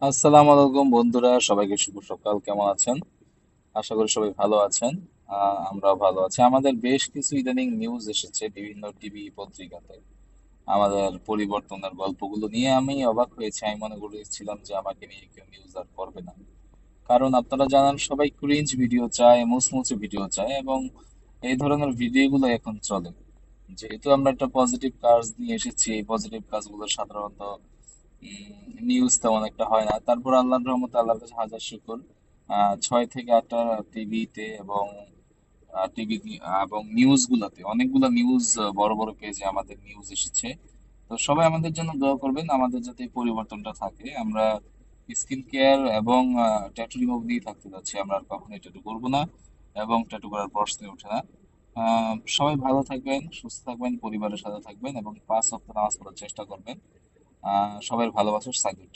আসসালামু আলাইকুম বন্ধুরা, সবাইকে শুভ সকাল। কেমন আছেন? আশা করি সবাই ভালো আছেন। আমরাও ভালো আছি। আমাদের বেশ কিছু ইদানিং নিউজ এসেছে বিভিন্ন টিভি পত্রিকাতে আমাদের পরিবর্তনের গল্পগুলো নিয়ে। আমি অবাক হয়েছি। আমি মনে করেছিলাম যে আমাকে নিয়ে কেউ নিউজ আর করবে না, কারণ আপনারা জানেন সবাই ক্রিঞ্জ ভিডিও চায়, মুচমুচে ভিডিও চায়, এবং এই ধরনের ভিডিওগুলো এখন চলে। যেহেতু আমরা একটা পজিটিভ কাজ নিয়ে এসেছি, এই পজিটিভ কাজগুলো সাধারণত নিউজ তেমন একটা হয় না। তারপর আল্লাহর রহমতে, আল্লাহর কাছে হাজার শুকর, 6 থেকে 8টা টিভিতে এবং টিভি এবং নিউজ গুলাতে অনেকগুলো নিউজ, বড় বড় পেজে আমাদের নিউজ এসেছে। তো সবাই আমাদের জন্য দোয়া করবেন, আমাদের যাতে এই পরিবর্তনটা থাকে। আমরা স্কিন কেয়ার এবং ট্যাটু রিমুভ দিয়ে থাকতে যাচ্ছি। আমরা আর কখনোই ট্যাটু করবো না এবং ট্যাটু করার প্রশ্নই ওঠে না। সবাই ভালো থাকবেন, সুস্থ থাকবেন, পরিবারের সাথে থাকবেন এবং 5 ওয়াক্ত নামাজ পড়ার চেষ্টা করবেন। সবাই ভালোবাসার সাগর